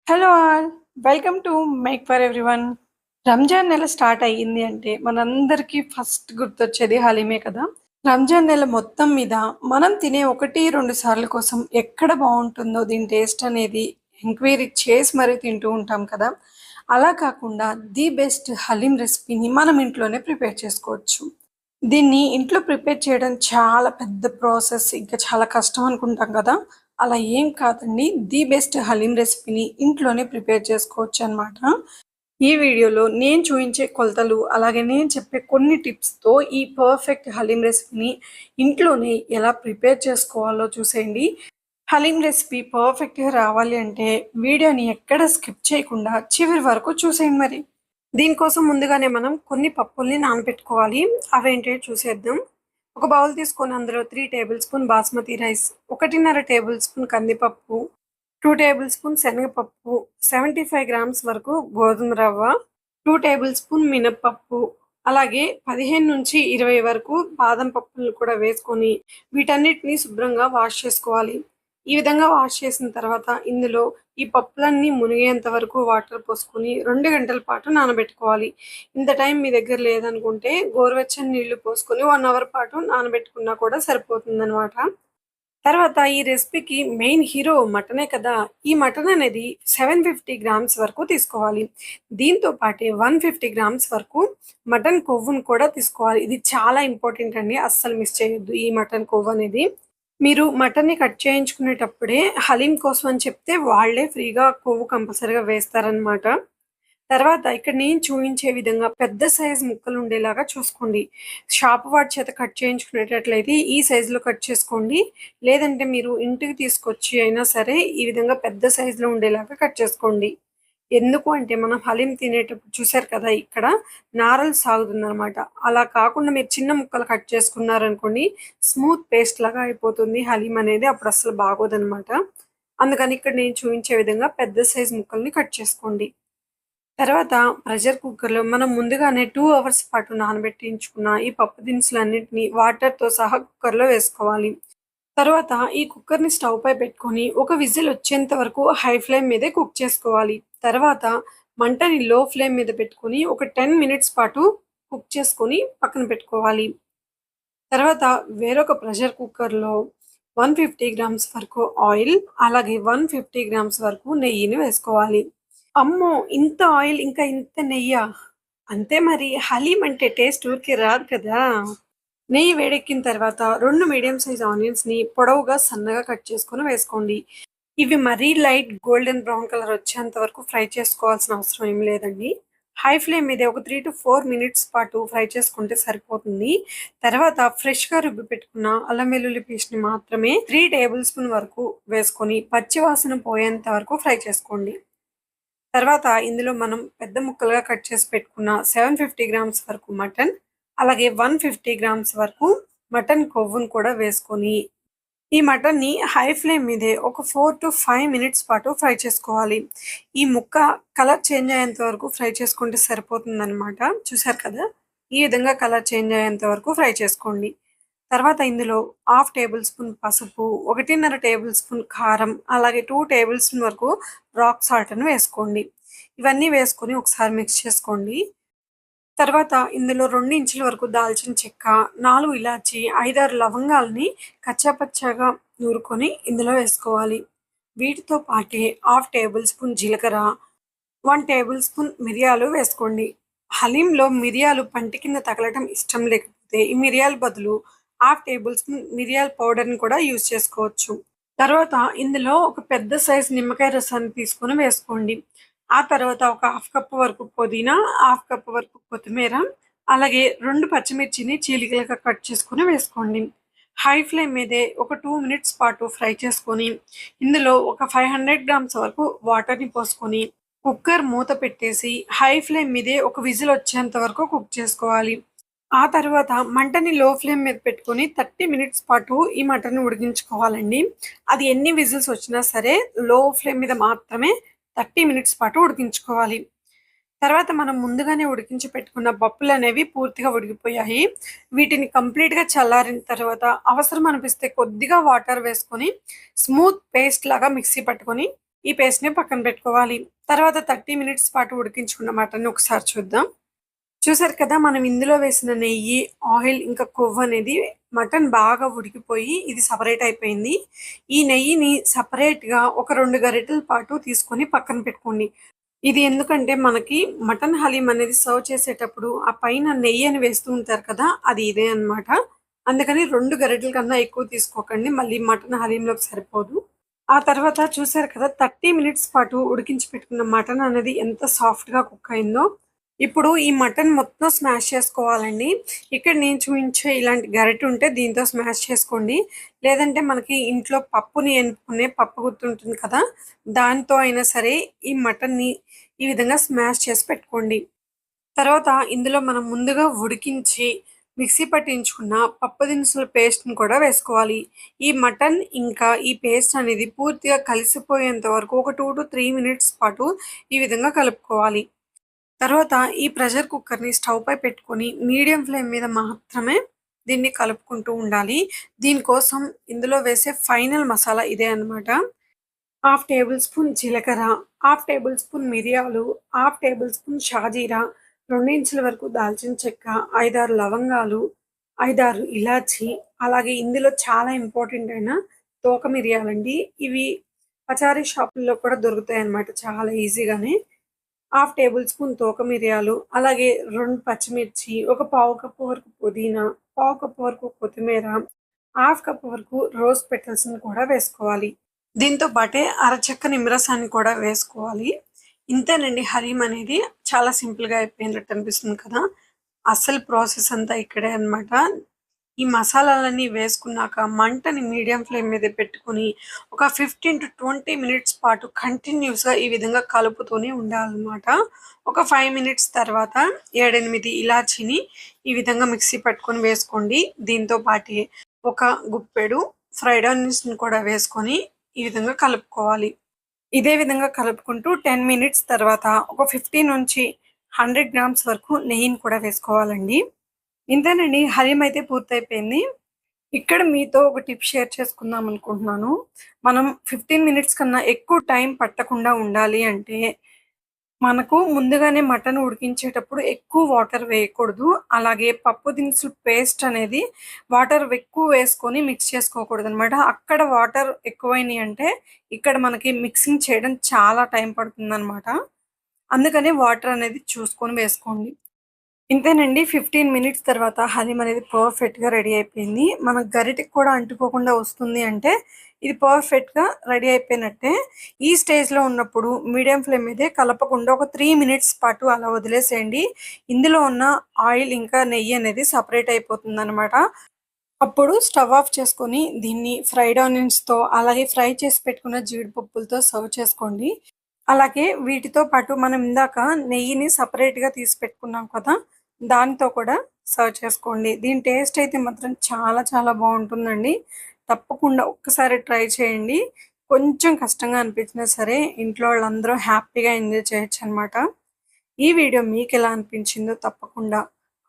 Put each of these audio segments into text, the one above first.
Hello all. Welcome to make for everyone. Ramzan నెల start అయ్యింది అంటే మనందరికీ ఫస్ట్ గుర్తొచ్చేది హలీమే కదా! రంజాన్ నెల మొత్తం మీద మనం తినే 1, 2 సార్ల కోసం ఎక్కడ బావుంటుందో దీని టేస్ట్ అనేది ఎంక్వైరీ చేసి మరీ తింటూ ఉంటాం కదా! అలా కాకుండా ది బెస్ట్ హలీం రెసిపీని మనం ఇంట్లోనే ప్రిపేర్ చేసుకోవచ్చు. దీన్ని ఇంట్లో ప్రిపేర్ చేయడం చాలా పెద్ద ప్రాసెస్. ఇంకా చాలా కష్టం అనుకుంటాం కదా! అలా ఏం కాదండి. ది బెస్ట్ హలీం రెసిపీని ఇంట్లోనే ప్రిపేర్ చేసుకోవచ్చనమాట. ఈ వీడియోలో నేను చూయించే కొలతలు, అలాగే నేను చెప్పే కొన్ని టిప్స్‌తో ఈ పర్ఫెక్ట్ హలీం రెసిపీని ఇంట్లోనే ఎలా ప్రిపేర్ చేసుకోవాలో చూసేయండి. హలీం రెసిపీ పర్ఫెక్ట్‌గా రావాలి అంటే వీడియోని ఎక్కడ స్కిప్ చేయకుండా చివరి వరకు చూసేయండి మరి. దీనికోసం ముందుగానే మనం కొన్ని పప్పుల్ని నానబెట్టుకోవాలి. అవేంటో చూసేద్దాం. ఒక బౌల్ తీసుకొని అందులో 3 table spoon basmati rice, 1.5 table spoon కందిపప్పు, 2 టేబుల్ స్పూన్ శనగపప్పు, 75 గ్రామ్స్ వరకు గోధుమ రవ్వ, 2 టేబుల్ స్పూన్ మినపప్పు, అలాగే 15-20 వరకు బాదం పప్పులను కూడా వేసుకొని వీటన్నిటిని శుభ్రంగా వాష్ చేసుకోవాలి. ఈ విధంగా వాష్ చేసిన తర్వాత ఇందులో ఈ పప్పులన్నీ మునిగేంత వరకు వాటర్ పోసుకొని 2 గంటల పాటు నానబెట్టుకోవాలి. ఇంత టైం మీ దగ్గర లేదనుకుంటే గోరువెచ్చని నీళ్లు పోసుకొని 1 అవర్ పాటు నానబెట్టుకున్నా కూడా సరిపోతుందనమాట. తర్వాత ఈ రెసిపీకి మెయిన్ హీరో మటనే కదా! ఈ మటన్ అనేది 750 గ్రామ్స్ వరకు తీసుకోవాలి. దీంతో పాటే 150 గ్రామ్స్ వరకు మటన్ కొవ్వును కూడా తీసుకోవాలి. ఇది చాలా ఇంపార్టెంట్ అండి. అస్సలు మిస్ చేయొద్దు ఈ మటన్ కొవ్వనేది. మీరు మటన్‌ని కట్ చేయించుకునేటప్పుడే హలీం కోసం అని చెప్తే వాళ్ళే ఫ్రీగా కొవ్వు కంపల్సరీగా వేస్తారనమాట. తర్వాత ఇక్కడ నేను చూయించే విధంగా పెద్ద సైజ్ ముక్కలుండేలాగా చూసుకోండి. షాప్ వాడి చేత కట్ చేయించుకునేటట్లయితే ఈ సైజులో కట్ చేసుకోండి. లేదంటే మీరు ఇంటికి తీసుకొచ్చి అయినా సరే ఈ విధంగా పెద్ద సైజులో ఉండేలాగా కట్ చేసుకోండి. ఎందుకు అంటే మనం హలీం తినేటప్పుడు చూసారు కదా! ఇక్కడ నారలు సాగుతుందనమాట. అలా కాకుండా మీరు చిన్న ముక్కలు కట్ చేసుకున్నారనుకోండి, స్మూత్ పేస్ట్ లాగా అయిపోతుంది హలీం అనేది. అప్పుడు అస్సలు బాగోదనమాట. అందుకని ఇక్కడ నేను చూయించే విధంగా పెద్ద సైజ్ ముక్కల్ని కట్ చేసుకోండి. తర్వాత ప్రెషర్ కుక్కర్‌లో మనం ముందుగానే 2 అవర్స్ పాటు నానబెట్టించుకున్న ఈ పప్పు దినుసులన్నిటిని వాటర్‌తో సహా కుక్కర్‌లో వేసుకోవాలి. తర్వాత ఈ కుక్కర్‌ని స్టవ్ పై పెట్టుకొని ఒక విజిల్ వచ్చేంత వరకు హై ఫ్లేమ్ మీదే కుక్ చేసుకోవాలి. తర్వాత మంటని లో ఫ్లేమ్ మీద పెట్టుకొని ఒక 10 మినిట్స్ పాటు కుక్ చేసుకొని పక్కన పెట్టుకోవాలి. తర్వాత వేరొక ప్రెషర్ కుక్కర్‌లో 150 గ్రామ్స్ వరకు ఆయిల్, అలాగే 150 గ్రామ్స్ వరకు నెయ్యిని వేసుకోవాలి. అమ్మో! ఇంత ఆయిల్ ఇంకా ఇంత నెయ్యా? అంతే మరి హలీం అంటే టేస్ట్ ఊరికే రాదు కదా! నెయ్యి వేడెక్కిన తర్వాత 2 మీడియం సైజ్ ఆనియన్స్‌ని పొడవుగా సన్నగా కట్ చేసుకొని వేసుకోండి. ఇవి మరీ లైట్ గోల్డెన్ బ్రౌన్ కలర్ వచ్చేంత వరకు ఫ్రై చేసుకోవాల్సిన అవసరం ఏమి లేదండి. హై ఫ్లేమ్ మీదే ఒక 3-4 మినిట్స్ పాటు ఫ్రై చేసుకుంటే సరిపోతుంది. తర్వాత ఫ్రెష్‌గా రుబ్బి పెట్టుకున్న అల్లం వెల్లుల్లి పేస్ట్‌ని మాత్రమే 3 టేబుల్ స్పూన్ వరకు వేసుకొని పచ్చి వాసన పోయేంత వరకు ఫ్రై చేసుకోండి. తర్వాత ఇందులో మనం పెద్ద ముక్కలుగా కట్ చేసి పెట్టుకున్న 750 గ్రామ్స్ వరకు మటన్, అలాగే 150 గ్రామ్స్ వరకు మటన్ కొవ్వును కూడా వేసుకొని, ఈ మటన్‌ని హై ఫ్లేమ్ మీదే ఒక 4-5 మినిట్స్ పాటు ఫ్రై చేసుకోవాలి. ఈ ముక్క కలర్ చేంజ్ అయ్యేంత వరకు ఫ్రై చేసుకుంటే సరిపోతుందనమాట. చూసారు కదా! ఈ విధంగా కలర్ చేంజ్ అయ్యేంత వరకు ఫ్రై చేసుకోండి. తర్వాత ఇందులో హాఫ్ టేబుల్ స్పూన్ పసుపు, 1.5 టేబుల్ స్పూన్ కారం, అలాగే 2 టేబుల్ స్పూన్ వరకు రాక్ సాల్ట్‌ని వేసుకోండి. ఇవన్నీ వేసుకొని ఒకసారి మిక్స్ చేసుకోండి. తర్వాత ఇందులో 2 ఇంచుల వరకు దాల్చిన చెక్క, 4 ఇలాచి, 5, 6 లవంగాల్ని కచ్చాపచ్చాగా నూరుకొని ఇందులో వేసుకోవాలి. వీటితో పాటే హాఫ్ టేబుల్ స్పూన్ జీలకర్ర, 1 టేబుల్ స్పూన్ మిరియాలు వేసుకోండి. హలీంలో మిరియాలు పంటి కింద తగలటం ఇష్టం లేకపోతే ఈ మిరియాల బదులు హాఫ్ టేబుల్ స్పూన్ మిరియాల పౌడర్‌ని కూడా యూజ్ చేసుకోవచ్చు. తర్వాత ఇందులో ఒక పెద్ద సైజ్ నిమ్మకాయ రసాన్ని తీసుకొని వేసుకోండి. ఆ తర్వాత ఒక హాఫ్ కప్ వరకు పుదీనా, హాఫ్ కప్ వరకు కొత్తిమీర, అలాగే 2 పచ్చిమిర్చిని చీలికలుగా కట్ చేసుకొని వేసుకోండి. హై ఫ్లేమ్ మీదే ఒక 2 మినిట్స్ పాటు ఫ్రై చేసుకొని, ఇందులో ఒక 500 గ్రామ్స్ వరకు వాటర్‌ని పోసుకొని, కుక్కర్ మూత పెట్టేసి హై ఫ్లేమ్ మీదే ఒక విజిల్ వచ్చేంత వరకు కుక్ చేసుకోవాలి. ఆ తర్వాత మంటని లో ఫ్లేమ్ మీద పెట్టుకొని 30 మినిట్స్ పాటు ఈ మటన్‌ని ఉడికించుకోవాలండి. అది ఎన్ని విజిల్స్ వచ్చినా సరే లో ఫ్లేమ్ మీద మాత్రమే 30 మినిట్స్ పాటు ఉడికించుకోవాలి. తర్వాత మనం ముందుగానే ఉడికించి పెట్టుకున్న పప్పులనేవి పూర్తిగా ఉడికిపోయాయి. వీటిని కంప్లీట్‌గా చల్లారిన తర్వాత అవసరం అనిపిస్తే కొద్దిగా వాటర్ వేసుకొని స్మూత్ పేస్ట్ లాగా మిక్సీ పట్టుకొని ఈ పేస్ట్‌ని పక్కన పెట్టుకోవాలి. తర్వాత 30 మినిట్స్ పాటు ఉడికించుకున్న మటన్‌ని ఒకసారి చూద్దాం. చూసారు కదా! మనం ఇందులో వేసిన నెయ్యి, ఆయిల్ ఇంకా కొవ్వనేది మటన్ బాగా ఉడికిపోయి ఇది సెపరేట్ అయిపోయింది. ఈ నెయ్యిని సెపరేట్‌గా ఒక 2 గరిటెల పాటు తీసుకొని పక్కన పెట్టుకోండి. ఇది ఎందుకంటే మనకి మటన్ హలీం అనేది సర్వ్ చేసేటప్పుడు ఆ పైన నెయ్యని వేస్తూ ఉంటారు కదా! అది ఇదే అన్నమాట. అందుకని 2 గరిటెల కన్నా ఎక్కువ తీసుకోకండి. మళ్ళీ మటన్ హలీంలోకి సరిపోదు. ఆ తర్వాత చూసారు కదా! 30 మినిట్స్ పాటు ఉడికించి పెట్టుకున్న మటన్ అనేది ఎంత సాఫ్ట్‌గా కుక్ అయిందో. ఇప్పుడు ఈ మటన్ మొత్తం స్మాష్ చేసుకోవాలండి. ఇక్కడ నేను చూయించే ఇలాంటి గరిటె ఉంటే దీంతో స్మాష్ చేసుకోండి. లేదంటే మనకి ఇంట్లో పప్పుని ఎనుపుకునే పప్పు గుత్తి ఉంటుంది కదా! దాంతో అయినా సరే ఈ మటన్‌ని ఈ విధంగా స్మాష్ చేసి పెట్టుకోండి. తర్వాత ఇందులో మనం ముందుగా ఉడికించి మిక్సీ పట్టించుకున్న పప్పు దినుసుల పేస్ట్‌ని కూడా వేసుకోవాలి. ఈ మటన్ ఇంకా ఈ పేస్ట్ అనేది పూర్తిగా కలిసిపోయేంత వరకు ఒక 2-3 మినిట్స్ పాటు ఈ విధంగా కలుపుకోవాలి. తర్వాత ఈ ప్రెషర్ కుక్కర్‌ని స్టవ్ పై పెట్టుకొని మీడియం ఫ్లేమ్ మీద మాత్రమే దీన్ని కలుపుకుంటూ ఉండాలి. దీనికోసం ఇందులో వేసే ఫైనల్ మసాలా ఇదే అన్నమాట. హాఫ్ టేబుల్ స్పూన్ జీలకర్ర, హాఫ్ టేబుల్ స్పూన్ మిరియాలు, హాఫ్ టేబుల్ స్పూన్ షాజీరా, 2 ఇంచుల వరకు దాల్చిన చెక్క, 5, 6 లవంగాలు, 5, 6 ఇలాచి, అలాగే ఇందులో చాలా ఇంపార్టెంట్ అయిన తోక మిరియాలండి. ఇవి పచారీ షాపుల్లో కూడా దొరుకుతాయన్నమాట చాలా ఈజీగానే. హాఫ్ టేబుల్ స్పూన్ తోక మిరియాలు, అలాగే 2 పచ్చిమిర్చి, ఒక పావు కప్పు వరకు పుదీనా, పావు కప్పు వరకు కొత్తిమీర, హాఫ్ కప్ వరకు రోజ్ పెటల్స్‌ని కూడా వేసుకోవాలి. దీంతో పాటే అరచెక్క నిమ్మరసాన్ని కూడా వేసుకోవాలి. ఇంతేనండి హలీం అనేది చాలా సింపుల్‌గా అయిపోయినట్టు అనిపిస్తుంది కదా! అసలు ప్రాసెస్ అంతా ఇక్కడే అన్నమాట. ఈ మసాలాలన్నీ వేసుకున్నాక మంటని మీడియం ఫ్లేమ్ మీద పెట్టుకొని ఒక 15-20 మినిట్స్ పాటు కంటిన్యూస్‌గా ఈ విధంగా కలుపుతూనే ఉండాలన్నమాట. ఒక 5 మినిట్స్ తర్వాత 7, 8 ఇలాచీని ఈ విధంగా మిక్సీ పట్టుకొని వేసుకోండి. దీంతో పాటే ఒక గుప్పెడు ఫ్రైడ్ ఆనియన్స్‌ని కూడా వేసుకొని ఈ విధంగా కలుపుకోవాలి. ఇదే విధంగా కలుపుకుంటూ 10 మినిట్స్ తర్వాత ఒక 50-100 గ్రామ్స్ వరకు నెయ్యిని కూడా వేసుకోవాలండి. ఇంతేనండి హలీం అయితే పూర్తయిపోయింది. ఇక్కడ మీతో ఒక టిప్ షేర్ చేసుకుందాం అనుకుంటున్నాను. మనం 15 మినిట్స్ కన్నా ఎక్కువ టైం పట్టకుండా ఉండాలి అంటే మనకు ముందుగానే మటన్ ఉడికించేటప్పుడు ఎక్కువ వాటర్ వేయకూడదు. అలాగే పప్పు దినుసులు పేస్ట్ అనేది వాటర్ ఎక్కువ వేసుకొని మిక్స్ చేసుకోకూడదనమాట. అక్కడ వాటర్ ఎక్కువైనాయి అంటే ఇక్కడ మనకి మిక్సింగ్ చేయడం చాలా టైం పడుతుందనమాట. అందుకని వాటర్ అనేది చూసుకొని వేసుకోండి. ఇంతేనండి 15 మినిట్స్ తర్వాత హలీం అనేది పర్ఫెక్ట్‌గా రెడీ అయిపోయింది. మన గరిటెకి కూడా అంటుకోకుండా వస్తుంది అంటే ఇది పర్ఫెక్ట్‌గా రెడీ అయిపోయినట్టే. ఈ స్టేజ్‌లో ఉన్నప్పుడు మీడియం ఫ్లేమ్ మీదే కలపకుండా ఒక 3 మినిట్స్ పాటు అలా వదిలేసేయండి. ఇందులో ఉన్న ఆయిల్ ఇంకా నెయ్యి అనేది సెపరేట్ అయిపోతుందనమాట. అప్పుడు స్టవ్ ఆఫ్ చేసుకొని దీన్ని ఫ్రైడ్ ఆనియన్స్‌తో అలాగే ఫ్రై చేసి పెట్టుకున్న జీడిపప్పులతో సర్వ్ చేసుకోండి. అలాగే వీటితో పాటు మనం ఇందాక నెయ్యిని సెపరేట్‌గా తీసి పెట్టుకున్నాం కదా! దానితో కూడా సర్వ్ చేసుకోండి. దీని టేస్ట్ అయితే మాత్రం చాలా చాలా బావుంటుందండి. తప్పకుండా ఒక్కసారి ట్రై చేయండి. కొంచెం కష్టంగా అనిపించినా సరే ఇంట్లో వాళ్ళందరూ హ్యాపీగా ఎంజాయ్ చేయొచ్చనమాట. ఈ వీడియో మీకెలా అనిపించిందో తప్పకుండా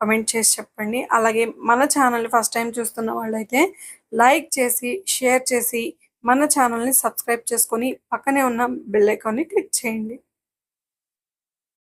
కామెంట్ చేసి చెప్పండి. అలాగే మన ఛానల్‌ని ఫస్ట్ టైమ్ చూస్తున్న వాళ్ళైతే లైక్ చేసి, షేర్ చేసి, మన ఛానల్‌ని సబ్స్క్రైబ్ చేసుకొని పక్కనే ఉన్న బెల్ ఐకాన్‌ని క్లిక్ చేయండి.